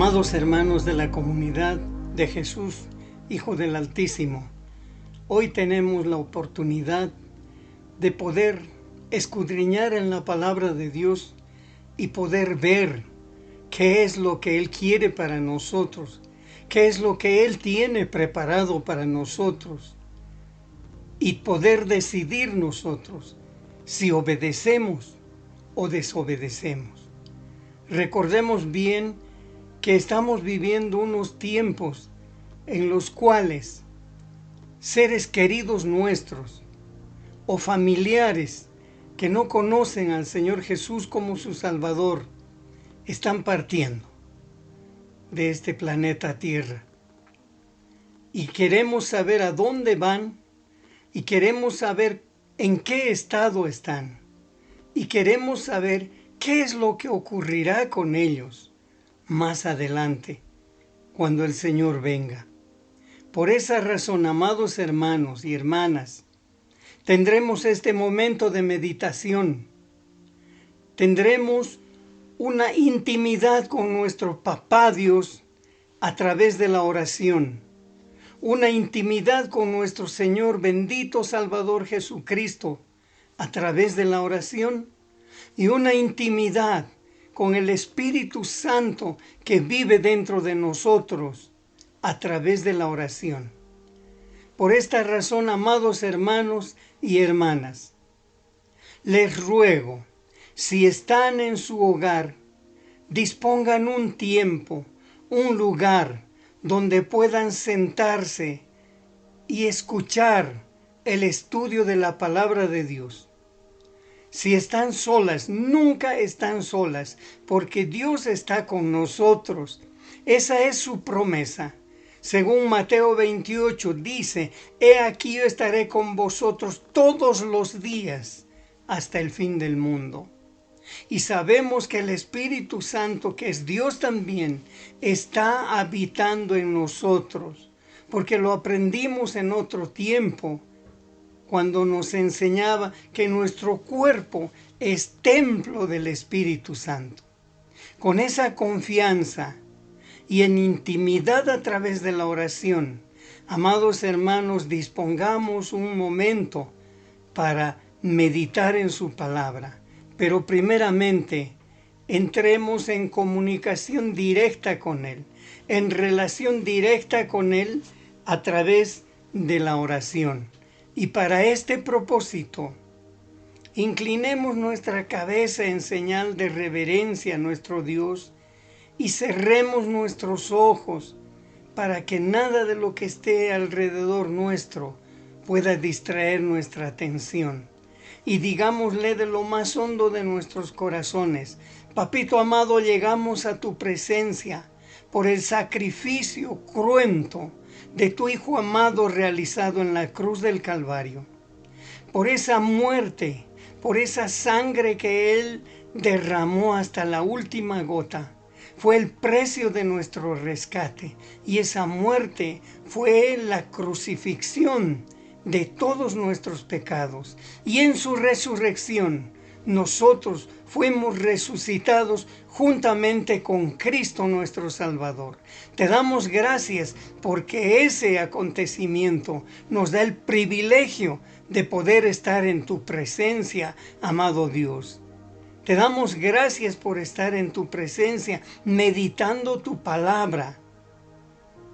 Amados hermanos de la comunidad de Jesús, Hijo del Altísimo, hoy tenemos la oportunidad de poder escudriñar en la palabra de Dios y poder ver qué es lo que Él quiere para nosotros, qué es lo que Él tiene preparado para nosotros y poder decidir nosotros si obedecemos o desobedecemos. Recordemos bien que estamos viviendo unos tiempos en los cuales seres queridos nuestros o familiares que no conocen al Señor Jesús como su Salvador están partiendo de este planeta Tierra. Y queremos saber a dónde van y queremos saber en qué estado están y queremos saber qué es lo que ocurrirá con ellos más adelante, cuando el Señor venga. Por esa razón, amados hermanos y hermanas, tendremos este momento de meditación. Tendremos una intimidad con nuestro Papá Dios a través de la oración. Una intimidad con nuestro Señor bendito Salvador Jesucristo a través de la oración. Y una intimidad con el Espíritu Santo que vive dentro de nosotros a través de la oración. Por esta razón, amados hermanos y hermanas, les ruego, si están en su hogar, dispongan un tiempo, un lugar donde puedan sentarse y escuchar el estudio de la palabra de Dios. Si están solas, nunca están solas, porque Dios está con nosotros. Esa es su promesa. Según Mateo 28 dice, he aquí yo estaré con vosotros todos los días hasta el fin del mundo. Y sabemos que el Espíritu Santo, que es Dios también, está habitando en nosotros, porque lo aprendimos en otro tiempo, cuando nos enseñaba que nuestro cuerpo es templo del Espíritu Santo. Con esa confianza y en intimidad a través de la oración, amados hermanos, dispongamos un momento para meditar en su palabra. Pero primeramente, entremos en comunicación directa con Él, en relación directa con Él a través de la oración. Y para este propósito, inclinemos nuestra cabeza en señal de reverencia a nuestro Dios y cerremos nuestros ojos para que nada de lo que esté alrededor nuestro pueda distraer nuestra atención. Y digámosle de lo más hondo de nuestros corazones: Papito amado, llegamos a tu presencia por el sacrificio cruento de tu Hijo amado realizado en la cruz del Calvario, por esa muerte, por esa sangre que Él derramó hasta la última gota. Fue el precio de nuestro rescate, y esa muerte fue la crucifixión de todos nuestros pecados. Y en su resurrección nosotros fuimos resucitados juntamente con Cristo nuestro Salvador. Te damos gracias porque ese acontecimiento nos da el privilegio de poder estar en tu presencia, amado Dios. Te damos gracias por estar en tu presencia, meditando tu palabra.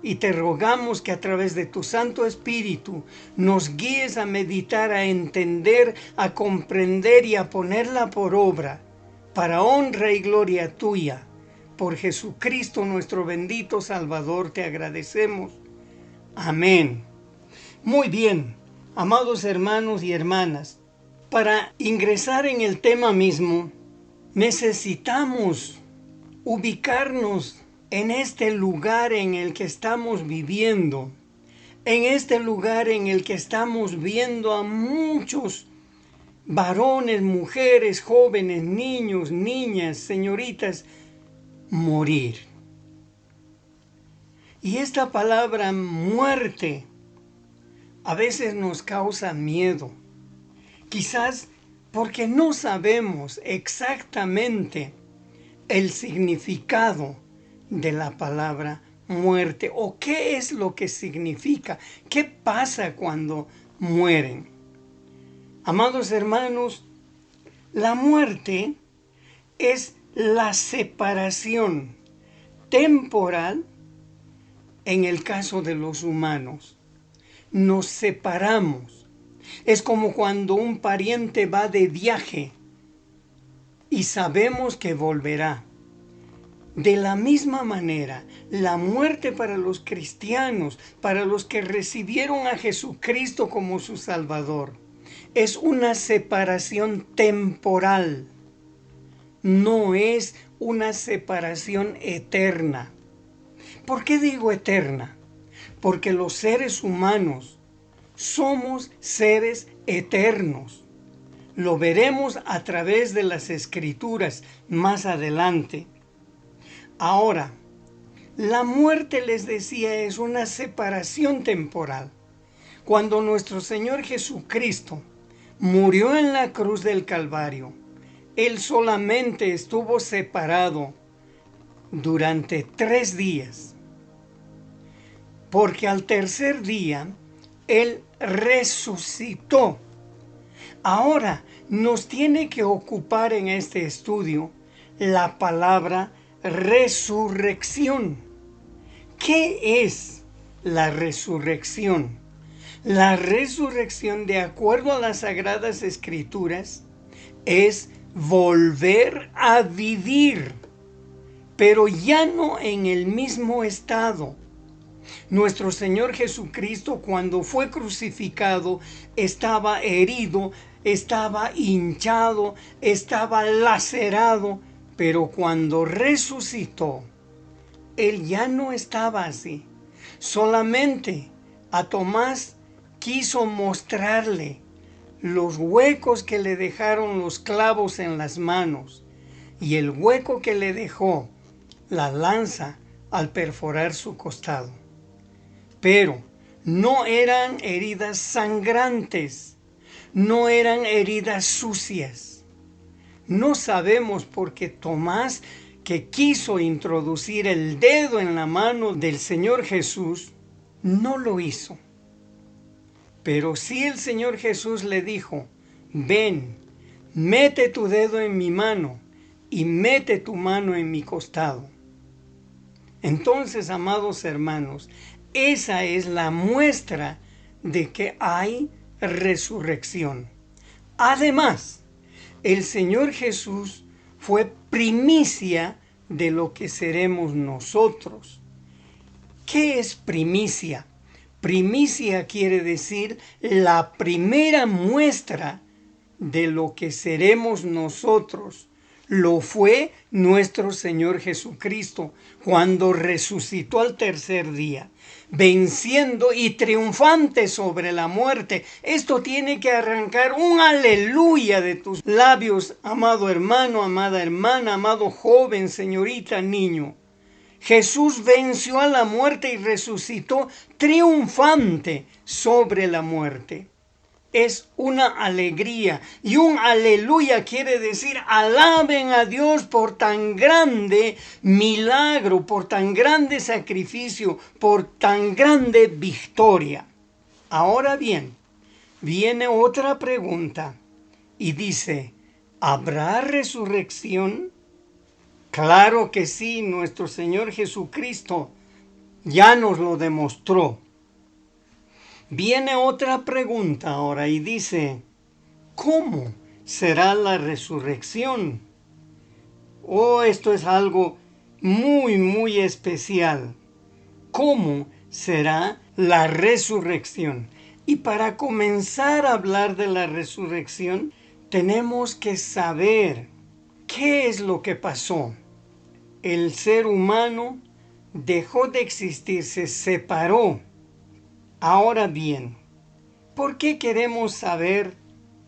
Y te rogamos que a través de tu Santo Espíritu nos guíes a meditar, a entender, a comprender y a ponerla por obra, para honra y gloria tuya. Por Jesucristo nuestro bendito Salvador te agradecemos. Amén. Muy bien, amados hermanos y hermanas, para ingresar en el tema mismo, necesitamos ubicarnos en este lugar en el que estamos viviendo, en este lugar en el que estamos viendo a muchos varones, mujeres, jóvenes, niños, niñas, señoritas, morir. Y esta palabra muerte a veces nos causa miedo, quizás porque no sabemos exactamente el significado de la palabra muerte o qué es lo que significa, qué pasa cuando mueren. Amados hermanos, la muerte es la separación temporal en el caso de los humanos. Nos separamos. Es como cuando un pariente va de viaje y sabemos que volverá. De la misma manera, la muerte para los cristianos, para los que recibieron a Jesucristo como su Salvador, es una separación temporal. No es una separación eterna. ¿Por qué digo eterna? Porque los seres humanos somos seres eternos. Lo veremos a través de las Escrituras más adelante. Ahora, la muerte, les decía, es una separación temporal. Cuando nuestro Señor Jesucristo murió en la cruz del Calvario, Él solamente estuvo separado durante 3 días, porque al tercer día Él resucitó. Ahora nos tiene que ocupar en este estudio la palabra resurrección. ¿Qué es la resurrección? La resurrección, de acuerdo a las Sagradas Escrituras, es volver a vivir, pero ya no en el mismo estado. Nuestro Señor Jesucristo, cuando fue crucificado, estaba herido, estaba hinchado, estaba lacerado, pero cuando resucitó, Él ya no estaba así. Solamente a Tomás quiso mostrarle los huecos que le dejaron los clavos en las manos y el hueco que le dejó la lanza al perforar su costado. Pero no eran heridas sangrantes, no eran heridas sucias. No sabemos por qué Tomás, que quiso introducir el dedo en la mano del Señor Jesús, no lo hizo. Pero sí el Señor Jesús le dijo: ven, mete tu dedo en mi mano y mete tu mano en mi costado. Entonces, amados hermanos, esa es la muestra de que hay resurrección. Además, el Señor Jesús fue primicia de lo que seremos nosotros. ¿Qué es primicia? Primicia quiere decir la primera muestra de lo que seremos nosotros. Lo fue nuestro Señor Jesucristo cuando resucitó al tercer día, venciendo y triunfante sobre la muerte. Esto tiene que arrancar un aleluya de tus labios, amado hermano, amada hermana, amado joven, señorita, niño. Jesús venció a la muerte y resucitó triunfante sobre la muerte. Es una alegría, y un aleluya quiere decir alaben a Dios por tan grande milagro, por tan grande sacrificio, por tan grande victoria. Ahora bien, viene otra pregunta y dice: ¿habrá resurrección? Claro que sí, nuestro Señor Jesucristo ya nos lo demostró. Viene otra pregunta ahora y dice: ¿cómo será la resurrección? Oh, esto es algo muy especial. ¿Cómo será la resurrección? Y para comenzar a hablar de la resurrección, tenemos que saber qué es lo que pasó. El ser humano dejó de existir, se separó. Ahora bien, ¿por qué queremos saber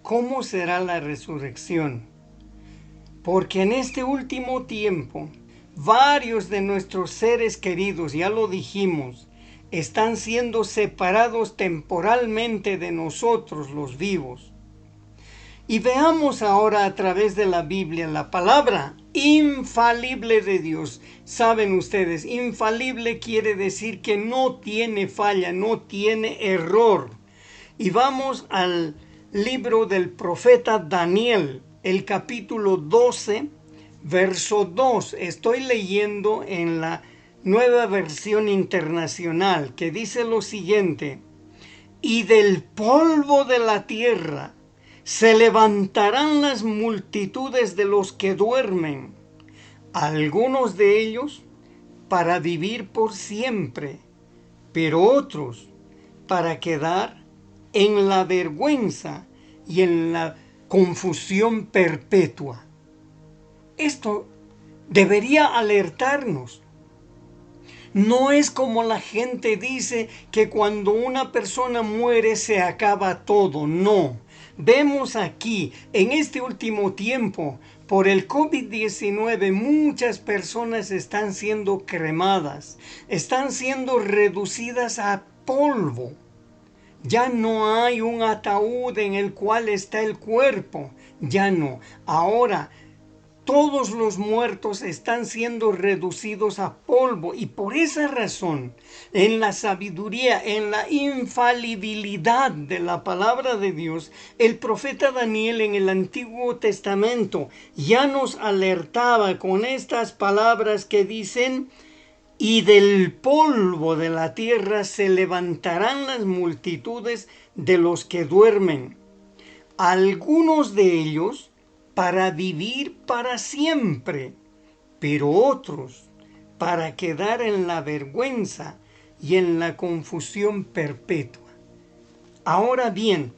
cómo será la resurrección? Porque en este último tiempo, varios de nuestros seres queridos, ya lo dijimos, están siendo separados temporalmente de nosotros, los vivos. Y veamos ahora a través de la Biblia la palabra infalible de Dios. Saben ustedes, infalible quiere decir que no tiene falla, no tiene error. Y vamos al libro del profeta Daniel, el capítulo 12, verso 2. Estoy leyendo en la Nueva Versión Internacional, que dice lo siguiente: y del polvo de la tierra se levantarán las multitudes de los que duermen, algunos de ellos para vivir por siempre, pero otros para quedar en la vergüenza y en la confusión perpetua. Esto debería alertarnos. No es como la gente dice que cuando una persona muere se acaba todo. No. Vemos aquí, en este último tiempo, por el COVID-19, muchas personas están siendo cremadas, están siendo reducidas a polvo. Ya no hay un ataúd en el cual está el cuerpo. Ya no. Ahora todos los muertos están siendo reducidos a polvo, y por esa razón, en la sabiduría, en la infalibilidad de la palabra de Dios, el profeta Daniel en el Antiguo Testamento ya nos alertaba con estas palabras que dicen: y del polvo de la tierra se levantarán las multitudes de los que duermen, algunos de ellos para vivir para siempre, pero otros para quedar en la vergüenza y en la confusión perpetua. Ahora bien,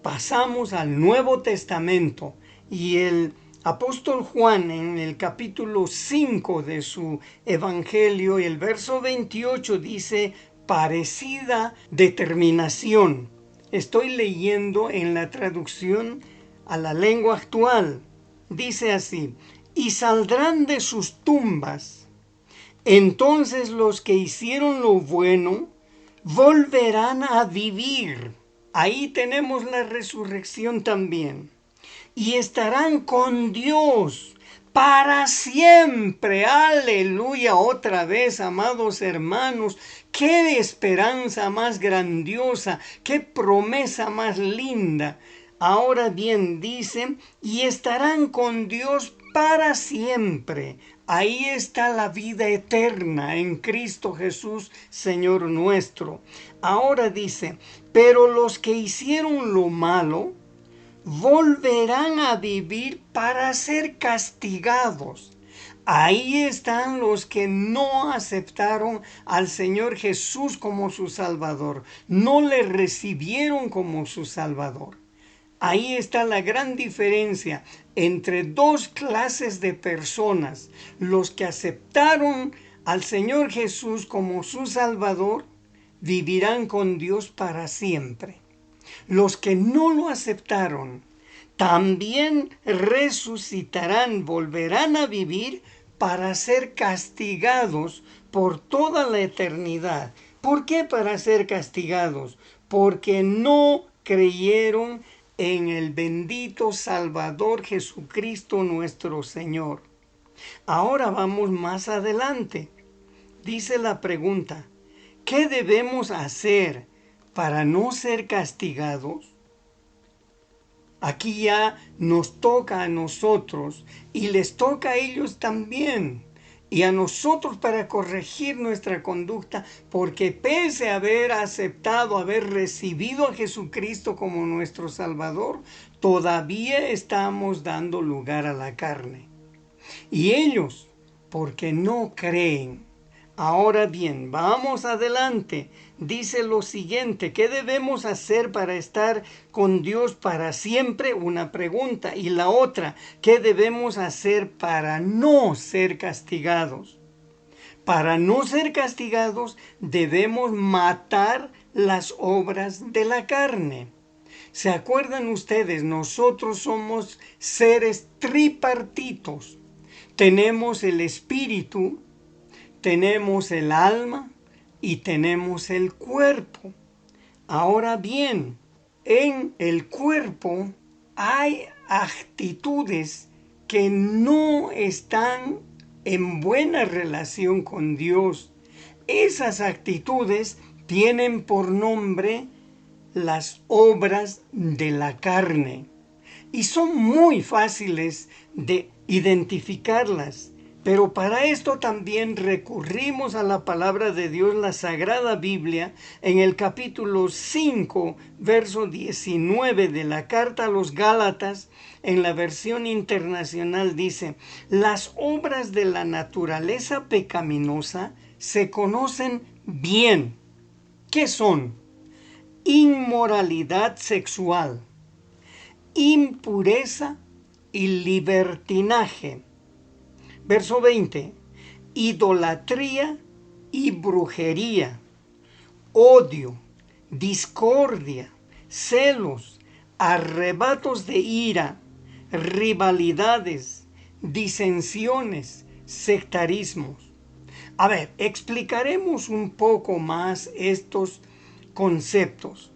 pasamos al Nuevo Testamento, y el apóstol Juan en el capítulo 5 de su Evangelio, el verso 28 dice: parecida determinación. Estoy leyendo en la traducción a la lengua actual. Dice así: y saldrán de sus tumbas. Entonces los que hicieron lo bueno volverán a vivir. Ahí tenemos la resurrección también. Y estarán con Dios para siempre. Aleluya. Otra vez, amados hermanos, qué esperanza más grandiosa, qué promesa más linda. Ahora bien, dice: y estarán con Dios para siempre. Ahí está la vida eterna en Cristo Jesús, Señor nuestro. Ahora dice: pero los que hicieron lo malo volverán a vivir para ser castigados. Ahí están los que no aceptaron al Señor Jesús como su Salvador, no le recibieron como su Salvador. Ahí está la gran diferencia entre dos clases de personas: los que aceptaron al Señor Jesús como su Salvador vivirán con Dios para siempre. Los que no lo aceptaron también resucitarán, volverán a vivir para ser castigados por toda la eternidad. ¿Por qué para ser castigados? Porque no creyeron en el bendito Salvador Jesucristo nuestro Señor. Ahora vamos más adelante. Dice la pregunta: ¿qué debemos hacer para no ser castigados? Aquí ya nos toca a nosotros y les toca a ellos también. Y a nosotros para corregir nuestra conducta, porque pese a haber aceptado, haber recibido a Jesucristo como nuestro Salvador, todavía estamos dando lugar a la carne. Y ellos, porque no creen. Ahora bien, vamos adelante. Dice lo siguiente: ¿qué debemos hacer para estar con Dios para siempre? Una pregunta. Y la otra: ¿qué debemos hacer para no ser castigados? Para no ser castigados debemos matar las obras de la carne. ¿Se acuerdan ustedes? Nosotros somos seres tripartitos. Tenemos el espíritu, tenemos el alma y tenemos el cuerpo. Ahora bien, en el cuerpo hay actitudes que no están en buena relación con Dios. Esas actitudes tienen por nombre las obras de la carne y son muy fáciles de identificarlas. Pero para esto también recurrimos a la palabra de Dios, la Sagrada Biblia, en el capítulo 5, verso 19 de la carta a los Gálatas, en la versión internacional dice: las obras de la naturaleza pecaminosa se conocen bien. ¿Qué son? Inmoralidad sexual, impureza y libertinaje. Verso 20, idolatría y brujería, odio, discordia, celos, arrebatos de ira, rivalidades, disensiones, sectarismos. A ver, explicaremos un poco más estos conceptos.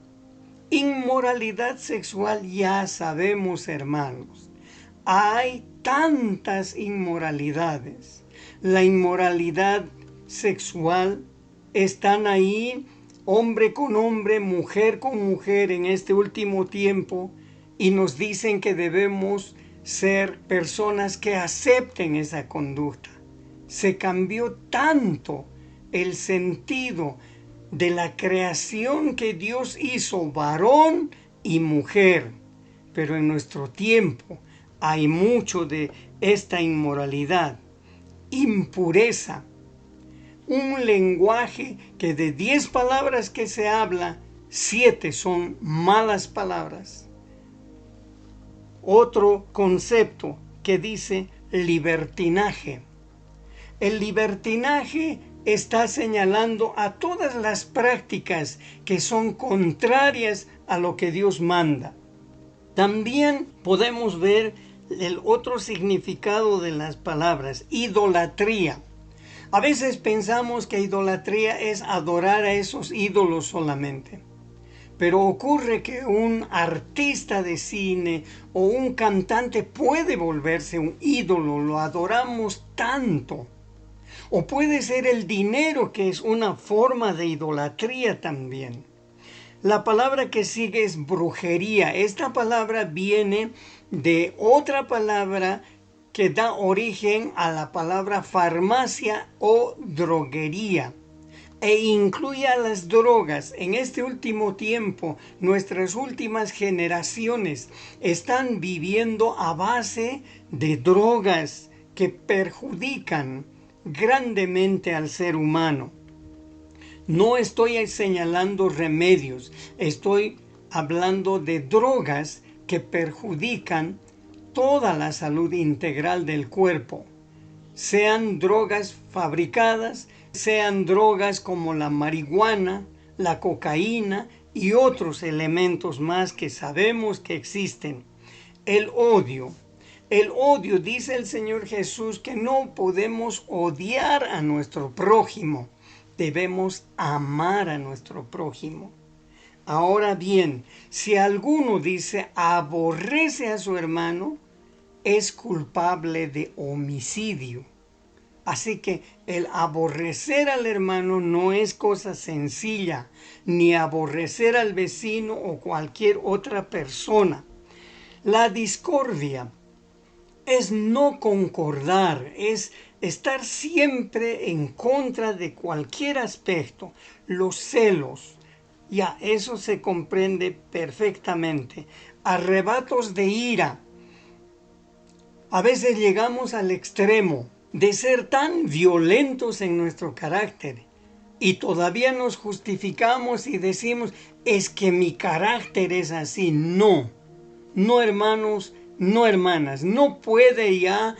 Inmoralidad sexual, ya sabemos, hermanos, hay tantas inmoralidades. La inmoralidad sexual están ahí, hombre con hombre, mujer con mujer en este último tiempo, y nos dicen que debemos ser personas que acepten esa conducta. Se cambió tanto el sentido de la creación que Dios hizo, varón y mujer, pero en nuestro tiempo hay mucho de esta inmoralidad, impureza, un lenguaje que de 10 palabras que se habla, 7 son malas palabras. Otro concepto que dice libertinaje. El libertinaje está señalando a todas las prácticas que son contrarias a lo que Dios manda. También podemos ver el otro significado de las palabras, idolatría. A veces pensamos que idolatría es adorar a esos ídolos solamente. Pero ocurre que un artista de cine o un cantante puede volverse un ídolo, lo adoramos tanto. O puede ser el dinero, que es una forma de idolatría también. La palabra que sigue es brujería. Esta palabra viene de otra palabra que da origen a la palabra farmacia o droguería, e incluye a las drogas. En este último tiempo, nuestras últimas generaciones están viviendo a base de drogas que perjudican grandemente al ser humano. No estoy señalando remedios, estoy hablando de drogas que perjudican toda la salud integral del cuerpo. Sean drogas fabricadas, sean drogas como la marihuana, la cocaína y otros elementos más que sabemos que existen. El odio. El odio, dice el Señor Jesús, que no podemos odiar a nuestro prójimo. Debemos amar a nuestro prójimo. Ahora bien, si alguno dice aborrece a su hermano, es culpable de homicidio. Así que el aborrecer al hermano no es cosa sencilla, ni aborrecer al vecino o cualquier otra persona. La discordia es no concordar, es estar siempre en contra de cualquier aspecto. Los celos, ya eso se comprende perfectamente. Arrebatos de ira. A veces llegamos al extremo de ser tan violentos en nuestro carácter y todavía nos justificamos y decimos, es que mi carácter es así. No, no, hermanos, no, hermanas, no puede ya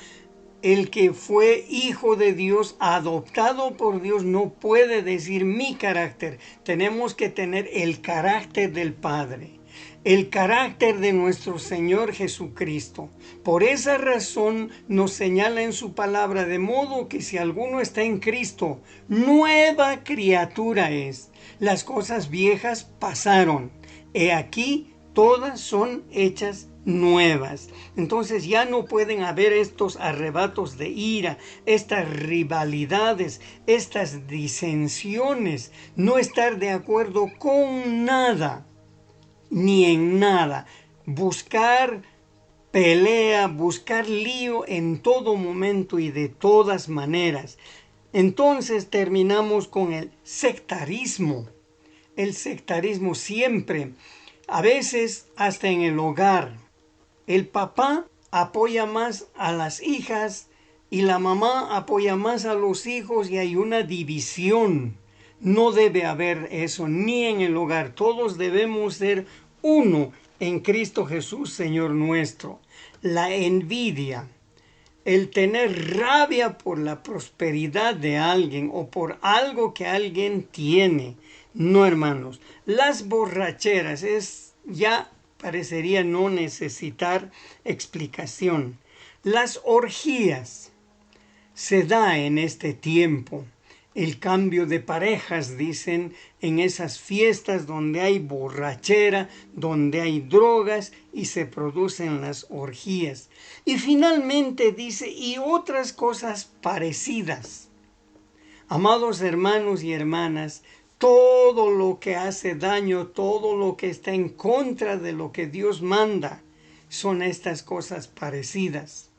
el que fue hijo de Dios, adoptado por Dios, no puede decir mi carácter. Tenemos que tener el carácter del Padre, el carácter de nuestro Señor Jesucristo. Por esa razón nos señala en su palabra, de modo que si alguno está en Cristo, nueva criatura es. Las cosas viejas pasaron, he aquí todas son hechas nuevas. Entonces ya no pueden haber estos arrebatos de ira, estas rivalidades, estas disensiones, no estar de acuerdo con nada, ni en nada. Buscar pelea, buscar lío en todo momento y de todas maneras. Entonces terminamos con el sectarismo. El sectarismo siempre, a veces hasta en el hogar. El papá apoya más a las hijas y la mamá apoya más a los hijos y hay una división. No debe haber eso ni en el hogar. Todos debemos ser uno en Cristo Jesús, Señor nuestro. La envidia, el tener rabia por la prosperidad de alguien o por algo que alguien tiene. No, hermanos. Las borracheras ya parecería no necesitar explicación. Las orgías se da en este tiempo. El cambio de parejas, dicen, en esas fiestas donde hay borrachera, donde hay drogas y se producen las orgías. Y finalmente dice, y otras cosas parecidas. Amados hermanos y hermanas, todo lo que hace daño, todo lo que está en contra de lo que Dios manda, son estas cosas parecidas.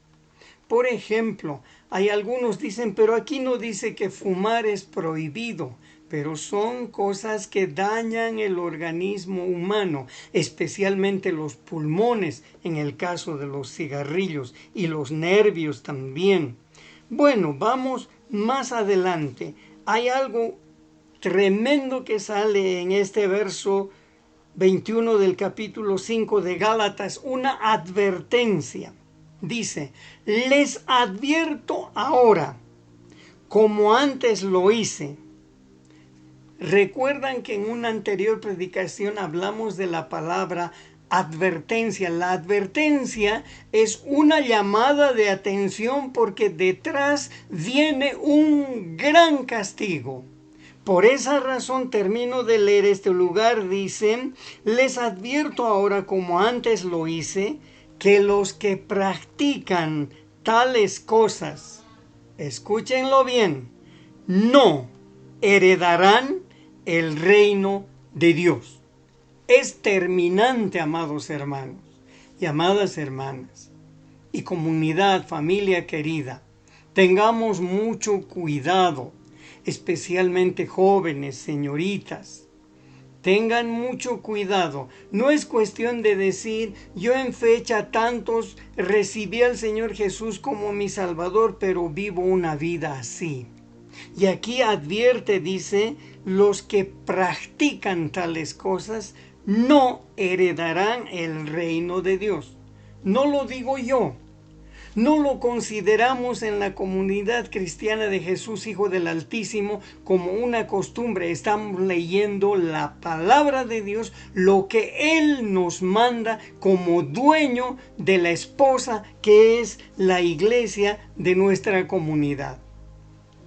Por ejemplo, hay algunos dicen, pero aquí no dice que fumar es prohibido, pero son cosas que dañan el organismo humano, especialmente los pulmones, en el caso de los cigarrillos, y los nervios también. Bueno, vamos más adelante. Hay algo tremendo que sale en este verso 21 del capítulo 5 de Gálatas, una advertencia. Dice, les advierto ahora, como antes lo hice. Recuerdan que en una anterior predicación hablamos de la palabra advertencia. La advertencia es una llamada de atención porque detrás viene un gran castigo. Por esa razón termino de leer este lugar, dicen, les advierto ahora como antes lo hice, que los que practican tales cosas, escúchenlo bien, no heredarán el reino de Dios. Es terminante, amados hermanos y amadas hermanas, y comunidad, familia querida, tengamos mucho cuidado, especialmente jóvenes, señoritas. Tengan mucho cuidado. No es cuestión de decir, yo en fecha tantos recibí al Señor Jesús como mi Salvador, pero vivo una vida así. Y aquí advierte, dice, los que practican tales cosas no heredarán el reino de Dios. No lo digo yo. No lo consideramos en la comunidad cristiana de Jesús, Hijo del Altísimo, como una costumbre. Estamos leyendo la palabra de Dios, lo que Él nos manda como dueño de la esposa que es la iglesia de nuestra comunidad.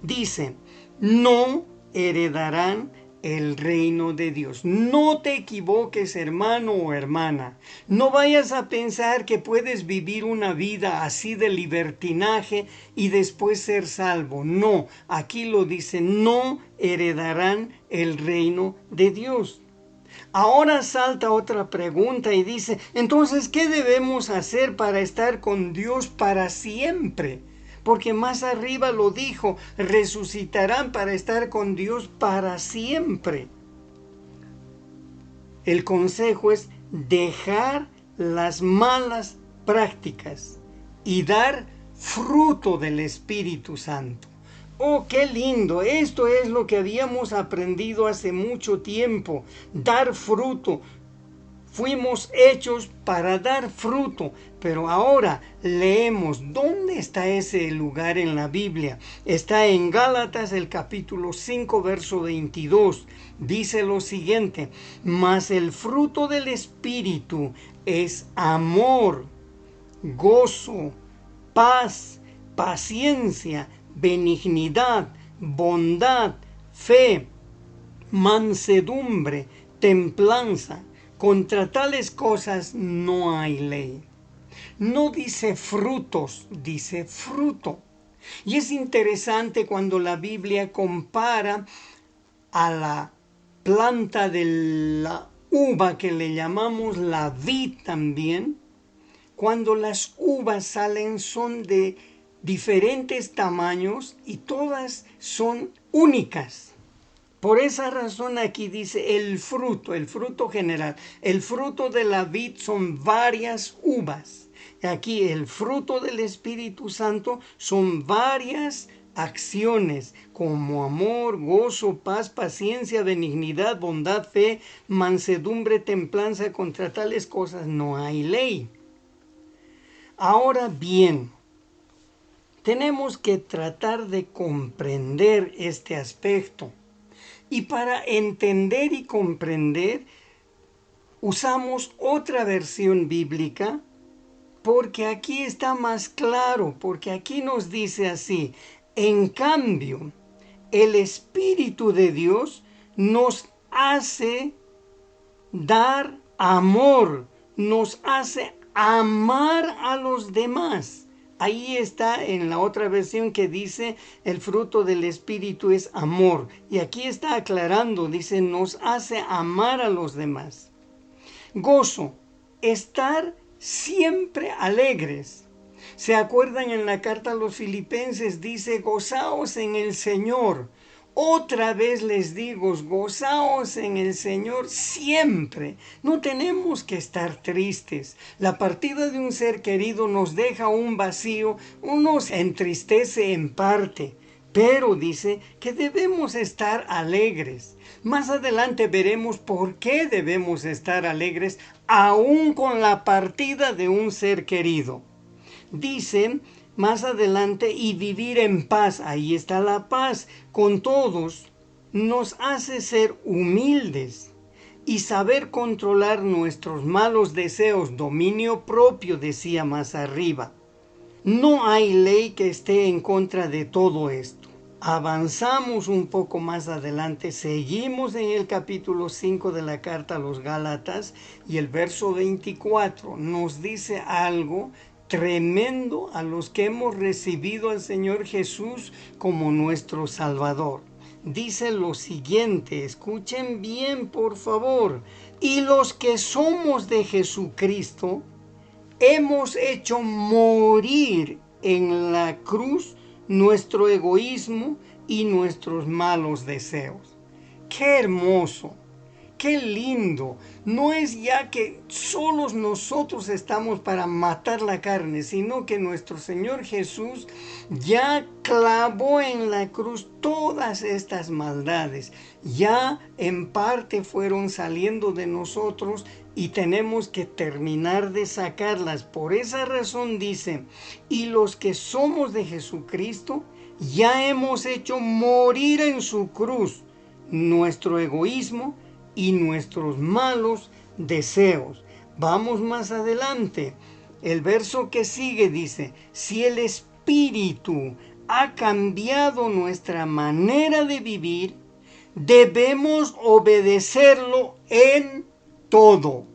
Dice, no heredarán el reino de Dios. No te equivoques, hermano o hermana. No vayas a pensar que puedes vivir una vida así de libertinaje y después ser salvo. No, aquí lo dice, no heredarán el reino de Dios. Ahora salta otra pregunta y dice, entonces, ¿qué debemos hacer para estar con Dios para siempre? Porque más arriba lo dijo, resucitarán para estar con Dios para siempre. El consejo es dejar las malas prácticas y dar fruto del Espíritu Santo. ¡Oh, qué lindo! Esto es lo que habíamos aprendido hace mucho tiempo, dar fruto. Fuimos hechos para dar fruto, pero ahora leemos dónde está ese lugar en la Biblia. Está en Gálatas el capítulo 5, verso 22. Dice lo siguiente, mas el fruto del Espíritu es amor, gozo, paz, paciencia, benignidad, bondad, fe, mansedumbre, templanza. Contra tales cosas no hay ley. No dice frutos, dice fruto. Y es interesante cuando la Biblia compara a la planta de la uva, que le llamamos la vid también. Cuando las uvas salen son de diferentes tamaños y todas son únicas. Por esa razón aquí dice el fruto general. El fruto de la vid son varias uvas. Aquí el fruto del Espíritu Santo son varias acciones como amor, gozo, paz, paciencia, benignidad, bondad, fe, mansedumbre, templanza. Contra tales cosas no hay ley. Ahora bien, tenemos que tratar de comprender este aspecto. Y para entender y comprender, usamos otra versión bíblica, porque aquí está más claro, porque aquí nos dice así: en cambio, el Espíritu de Dios nos hace dar amor, nos hace amar a los demás. Ahí está en la otra versión que dice el fruto del Espíritu es amor. Y aquí está aclarando, dice nos hace amar a los demás. Gozo, estar siempre alegres. ¿Se acuerdan en la carta a los Filipenses? Dice gozaos en el Señor. Otra vez les digo, gozaos en el Señor siempre. No tenemos que estar tristes. La partida de un ser querido nos deja un vacío, uno se entristece en parte, pero dice que debemos estar alegres. Más adelante veremos por qué debemos estar alegres aún con la partida de un ser querido. Dice más adelante, y vivir en paz, ahí está la paz, con todos, nos hace ser humildes y saber controlar nuestros malos deseos, dominio propio, decía más arriba. No hay ley que esté en contra de todo esto. Avanzamos un poco más adelante, seguimos en el capítulo 5 de la carta a los Gálatas y el verso 24 nos dice algo tremendo a los que hemos recibido al Señor Jesús como nuestro Salvador. Dice lo siguiente, escuchen bien por favor: y los que somos de Jesucristo, hemos hecho morir en la cruz nuestro egoísmo y nuestros malos deseos. ¡Qué hermoso! ¡Qué lindo! No es ya que solos nosotros estamos para matar la carne, sino que nuestro Señor Jesús ya clavó en la cruz todas estas maldades. Ya en parte fueron saliendo de nosotros y tenemos que terminar de sacarlas. Por esa razón dice, y los que somos de Jesucristo, ya hemos hecho morir en su cruz nuestro egoísmo y nuestros malos deseos. Vamos más adelante. El verso que sigue dice, si el Espíritu ha cambiado nuestra manera de vivir, debemos obedecerlo en todo.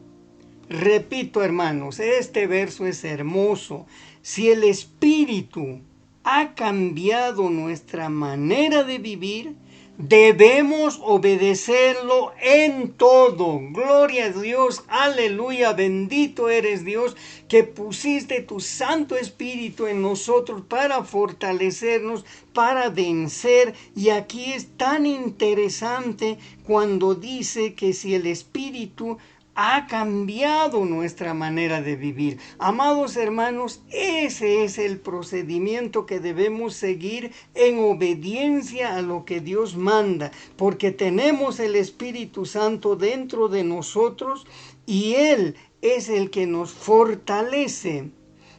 Repito, hermanos, este verso es hermoso. Si el Espíritu ha cambiado nuestra manera de vivir, debemos obedecerlo en todo. Gloria a Dios, aleluya, bendito eres Dios, que pusiste tu Santo Espíritu en nosotros para fortalecernos, para vencer. Y aquí es tan interesante cuando dice que si el Espíritu ha cambiado nuestra manera de vivir. Amados hermanos, ese es el procedimiento que debemos seguir en obediencia a lo que Dios manda, porque tenemos el Espíritu Santo dentro de nosotros y Él es el que nos fortalece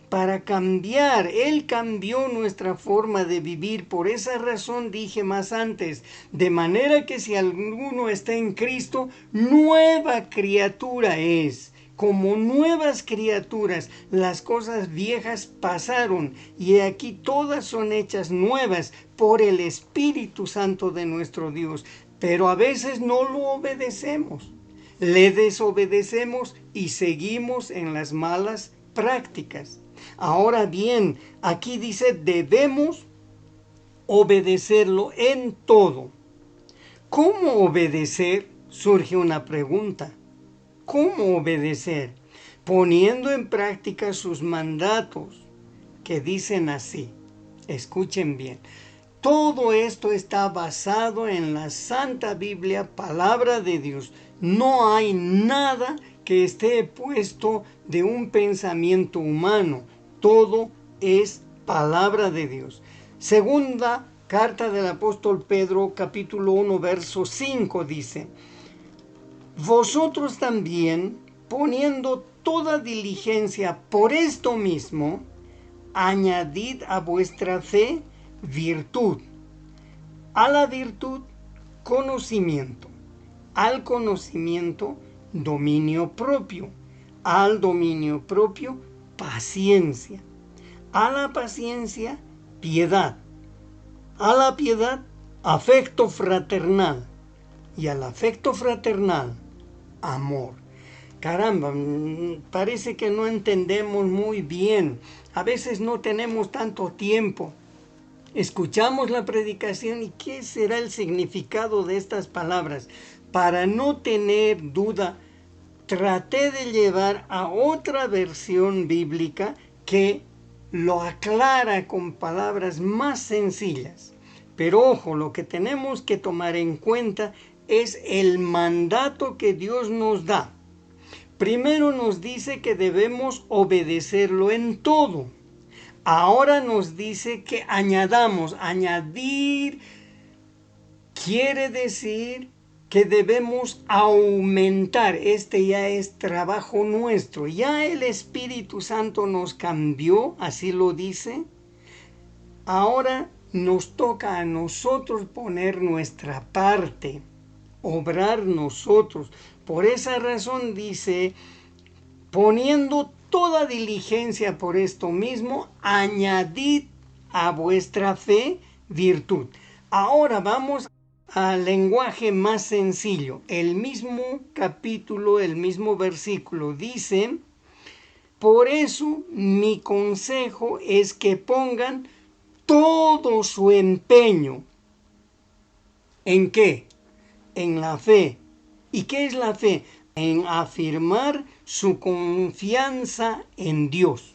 para cambiar. Él cambió nuestra forma de vivir. Por esa razón dije más antes, de manera que si alguno está en Cristo, nueva criatura es. Como nuevas criaturas, las cosas viejas pasaron y aquí todas son hechas nuevas por el Espíritu Santo de nuestro Dios. Pero a veces no lo obedecemos. le desobedecemos y seguimos en las malas prácticas. Ahora bien, aquí dice debemos obedecerlo en todo. ¿Cómo obedecer? Surge una pregunta. ¿Cómo obedecer? Poniendo en práctica sus mandatos, que dicen así. Escuchen bien. Todo esto está basado en la Santa Biblia, palabra de Dios. No hay nada que esté puesto de un pensamiento humano. Todo es palabra de Dios. Segunda carta del apóstol Pedro, capítulo 1, verso 5 dice: vosotros también, poniendo toda diligencia por esto mismo, añadid a vuestra fe virtud, a la virtud conocimiento, al conocimiento dominio propio, al dominio propio paciencia, a la paciencia piedad, a la piedad afecto fraternal y al afecto fraternal amor. Caramba, parece que no entendemos muy bien. A veces no tenemos tanto tiempo. Escuchamos la predicación y ¿qué será el significado de estas palabras? Para no tener duda, traté de llevar a otra versión bíblica que lo aclara con palabras más sencillas. Pero ojo, lo que tenemos que tomar en cuenta es el mandato que Dios nos da. Primero nos dice que debemos obedecerlo en todo. Ahora nos dice que añadamos. Añadir quiere decir que debemos aumentar. Este ya es trabajo nuestro. Ya el Espíritu Santo nos cambió, así lo dice. Ahora nos toca a nosotros poner nuestra parte, obrar nosotros. Por esa razón dice, poniendo toda diligencia por esto mismo, añadid a vuestra fe virtud. Ahora vamos al lenguaje más sencillo. El mismo capítulo, el mismo versículo dice: por eso mi consejo es que pongan todo su empeño. ¿En qué? En la fe. ¿Y qué es la fe? En afirmar su confianza en Dios.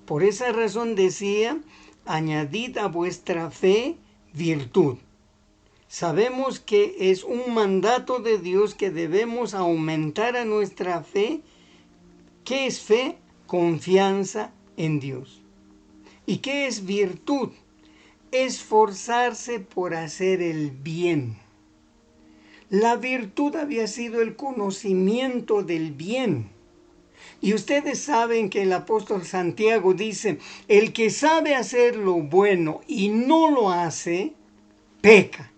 Por esa razón decía, añadid a vuestra fe virtud. Sabemos que es un mandato de Dios que debemos aumentar a nuestra fe. ¿Qué es fe? Confianza en Dios. ¿Y qué es virtud? Esforzarse por hacer el bien. La virtud había sido el conocimiento del bien. Y ustedes saben que el apóstol Santiago dice, el que sabe hacer lo bueno y no lo hace, peca.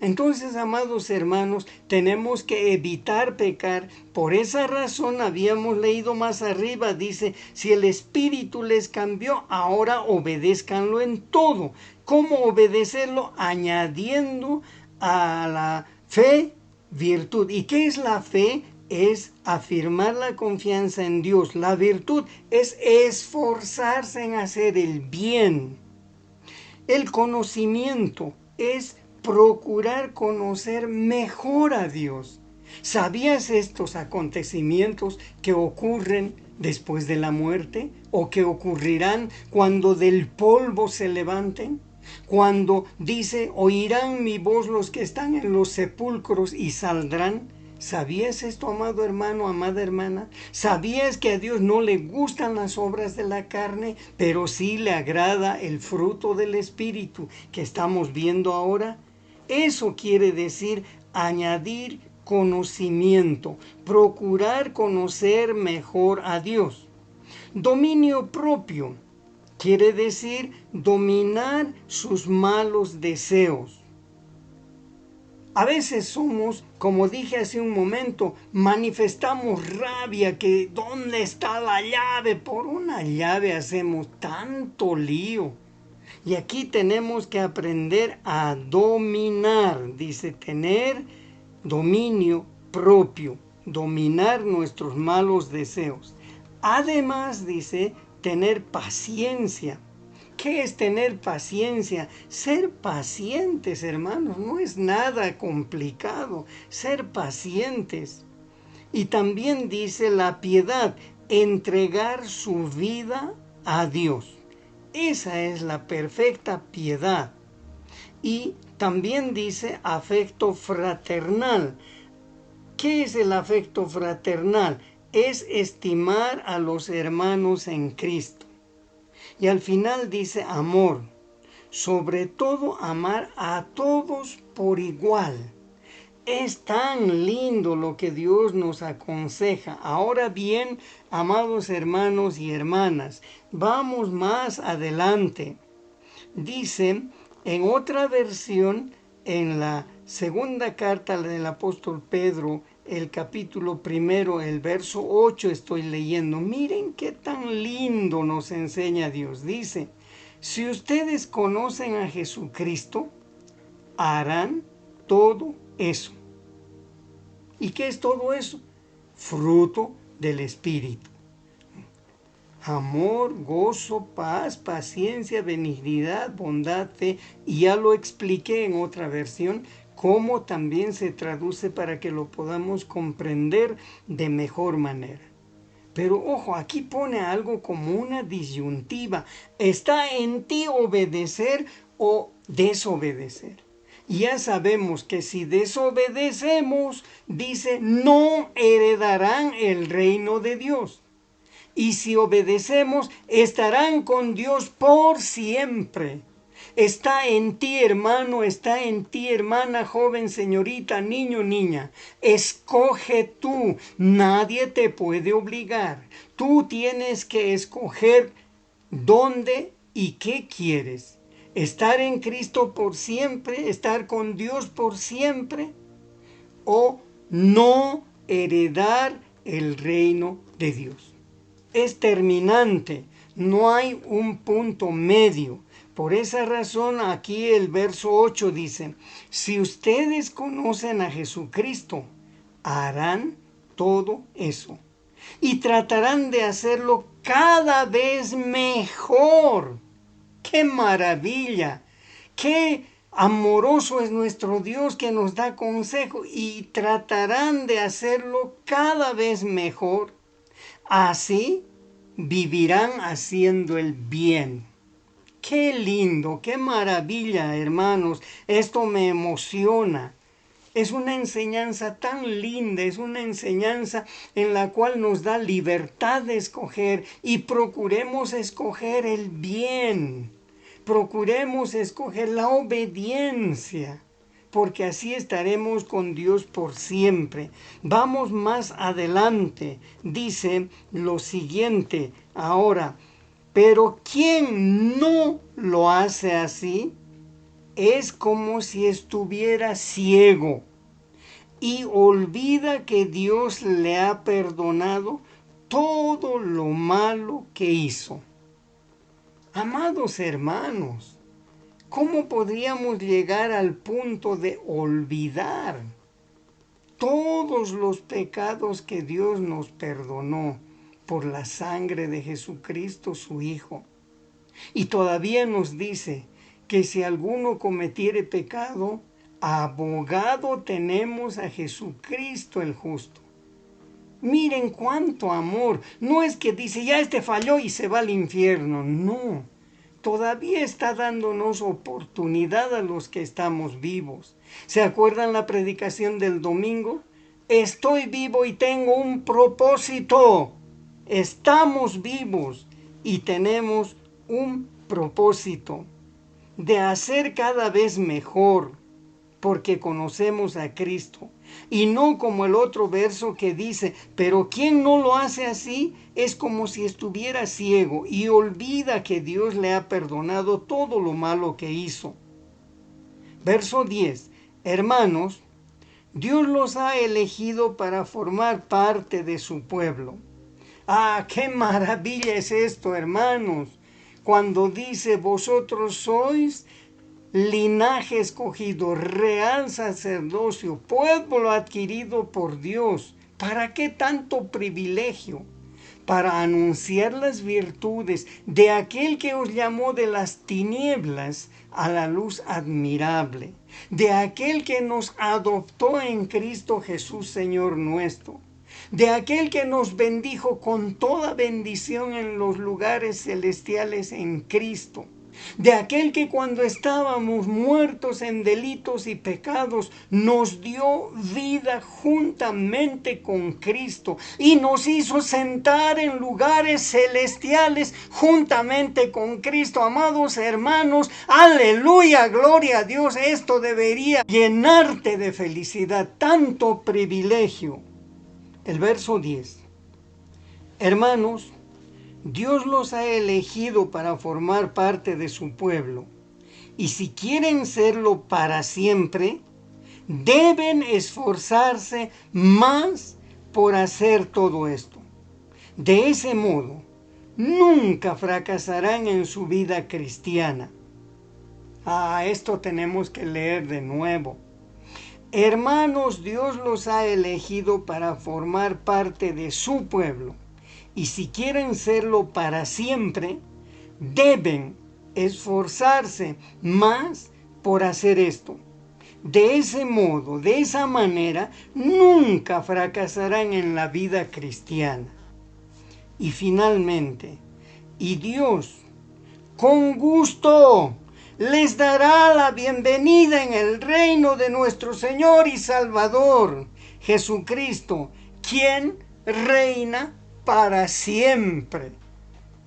Entonces, amados hermanos, tenemos que evitar pecar. Por esa razón habíamos leído más arriba, dice, si el Espíritu les cambió, ahora obedézcanlo en todo. ¿Cómo obedecerlo? Añadiendo a la fe virtud. ¿Y qué es la fe? Es afirmar la confianza en Dios. La virtud es esforzarse en hacer el bien. El conocimiento es procurar conocer mejor a Dios. ¿Sabías estos acontecimientos que ocurren después de la muerte o que ocurrirán cuando del polvo se levanten? Cuando dice, oirán mi voz los que están en los sepulcros y saldrán. ¿Sabías esto, amado hermano, amada hermana? ¿Sabías que a Dios no le gustan las obras de la carne, pero sí le agrada el fruto del Espíritu que estamos viendo ahora? Eso quiere decir añadir conocimiento, procurar conocer mejor a Dios. Dominio propio quiere decir dominar sus malos deseos. A veces somos, como dije hace un momento, manifestamos rabia, que ¿dónde está la llave? Por una llave hacemos tanto lío. Y aquí tenemos que aprender a dominar, dice, tener dominio propio, dominar nuestros malos deseos. Además, dice, tener paciencia. ¿Qué es tener paciencia? Ser pacientes, hermanos, no es nada complicado. Ser pacientes. Y también dice la piedad, entregar su vida a Dios. Esa es la perfecta piedad. Y también dice afecto fraternal. ¿Qué es el afecto fraternal? Es estimar a los hermanos en Cristo. Y al final dice amor. Sobre todo amar a todos por igual. Es tan lindo lo que Dios nos aconseja. Ahora bien, amados hermanos y hermanas, vamos más adelante. Dice en otra versión, en la segunda carta del apóstol Pedro, el capítulo 1, el verso 8 estoy leyendo. Miren qué tan lindo nos enseña Dios. Dice, si ustedes conocen a Jesucristo, harán todo eso. ¿Y qué es todo eso? Fruto del Espíritu. Amor, gozo, paz, paciencia, benignidad, bondad, fe. Y ya lo expliqué en otra versión, cómo también se traduce para que lo podamos comprender de mejor manera. Pero ojo, aquí pone algo como una disyuntiva. Está en ti obedecer o desobedecer. Y ya sabemos que si desobedecemos, dice, no heredarán el reino de Dios. Y si obedecemos, estarán con Dios por siempre. Está en ti, hermano, está en ti, hermana, joven, señorita, niño, niña. Escoge tú, nadie te puede obligar. Tú tienes que escoger dónde y qué quieres. Estar en Cristo por siempre, estar con Dios por siempre, o no heredar el reino de Dios. Es terminante, no hay un punto medio. Por esa razón aquí el verso 8 dice, si ustedes conocen a Jesucristo, harán todo eso. Y tratarán de hacerlo cada vez mejor. ¡Qué maravilla! ¡Qué amoroso es nuestro Dios que nos da consejo! Y tratarán de hacerlo cada vez mejor. Así vivirán haciendo el bien. ¡Qué lindo! ¡Qué maravilla, hermanos! Esto me emociona. Es una enseñanza tan linda, es una enseñanza en la cual nos da libertad de escoger y procuremos escoger el bien. Procuremos escoger la obediencia, porque así estaremos con Dios por siempre. Vamos más adelante, dice lo siguiente ahora, pero quien no lo hace así, es como si estuviera ciego y olvida que Dios le ha perdonado todo lo malo que hizo. Amados hermanos, ¿cómo podríamos llegar al punto de olvidar todos los pecados que Dios nos perdonó por la sangre de Jesucristo, su Hijo? Y todavía nos dice que si alguno cometiere pecado, abogado tenemos a Jesucristo el justo. Miren cuánto amor. No es que dice, ya este falló y se va al infierno. No. Todavía está dándonos oportunidad a los que estamos vivos. ¿Se acuerdan la predicación del domingo? Estoy vivo y tengo un propósito. Estamos vivos y tenemos un propósito de hacer cada vez mejor, porque conocemos a Cristo. Y no como el otro verso que dice, pero quien no lo hace así es como si estuviera ciego y olvida que Dios le ha perdonado todo lo malo que hizo. Verso 10. Hermanos, Dios los ha elegido para formar parte de su pueblo. ¡Ah, qué maravilla es esto, hermanos! Cuando dice, vosotros sois linaje escogido, real sacerdocio, pueblo adquirido por Dios. ¿Para qué tanto privilegio? Para anunciar las virtudes de aquel que os llamó de las tinieblas a la luz admirable, de aquel que nos adoptó en Cristo Jesús, Señor nuestro, de aquel que nos bendijo con toda bendición en los lugares celestiales en Cristo, de aquel que cuando estábamos muertos en delitos y pecados nos dio vida juntamente con Cristo y nos hizo sentar en lugares celestiales juntamente con Cristo. Amados hermanos, aleluya, gloria a Dios. Esto debería llenarte de felicidad, tanto privilegio. El verso 10. Hermanos, Dios los ha elegido para formar parte de su pueblo, y si quieren serlo para siempre, deben esforzarse más por hacer todo esto. De ese modo, nunca fracasarán en su vida cristiana. Esto tenemos que leer de nuevo. Hermanos, Dios los ha elegido para formar parte de su pueblo. Y si quieren serlo para siempre, deben esforzarse más por hacer esto. De ese modo, de esa manera, nunca fracasarán en la vida cristiana. Y finalmente, y Dios, con gusto, les dará la bienvenida en el reino de nuestro Señor y Salvador, Jesucristo, quien reina para siempre.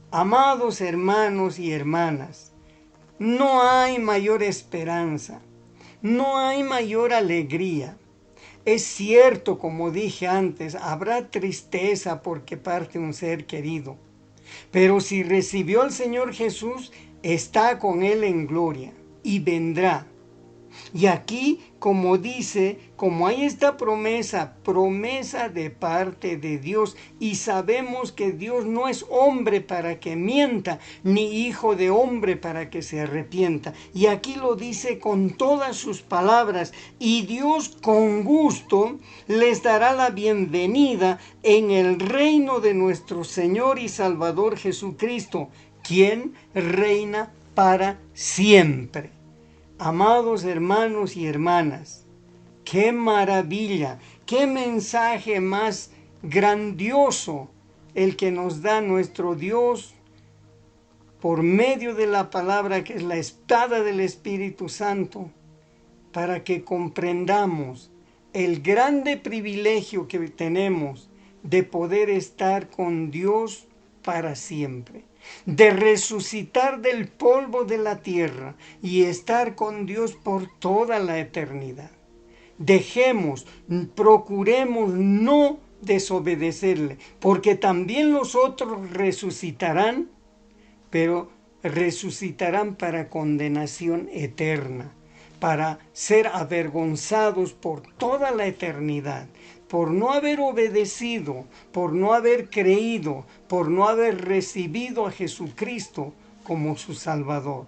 Amados hermanos y hermanas, no hay mayor esperanza, no hay mayor alegría. Es cierto, como dije antes, habrá tristeza porque parte un ser querido, pero si recibió al Señor Jesús, está con Él en gloria y vendrá. Y aquí, como dice, como hay esta promesa de parte de Dios, y sabemos que Dios no es hombre para que mienta, ni hijo de hombre para que se arrepienta. Y aquí lo dice con todas sus palabras, y Dios con gusto les dará la bienvenida en el reino de nuestro Señor y Salvador Jesucristo, quien reina para siempre. Amados hermanos y hermanas, qué maravilla, qué mensaje más grandioso el que nos da nuestro Dios por medio de la palabra que es la espada del Espíritu Santo, para que comprendamos el grande privilegio que tenemos de poder estar con Dios para siempre, de resucitar del polvo de la tierra y estar con Dios por toda la eternidad. Procuremos no desobedecerle, porque también los otros resucitarán, pero resucitarán para condenación eterna, para ser avergonzados por toda la eternidad, por no haber obedecido, por no haber creído, por no haber recibido a Jesucristo como su Salvador.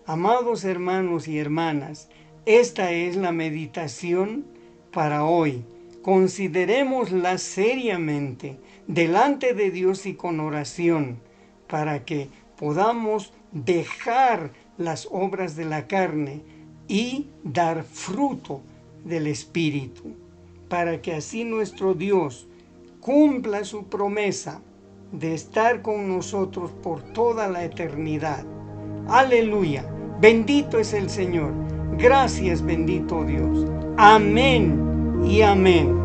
Amados hermanos y hermanas, esta es la meditación para hoy. Considerémosla seriamente delante de Dios y con oración, para que podamos dejar las obras de la carne y dar fruto del Espíritu, para que así nuestro Dios cumpla su promesa de estar con nosotros por toda la eternidad. Aleluya, bendito es el Señor. Gracias, bendito Dios. Amén y amén.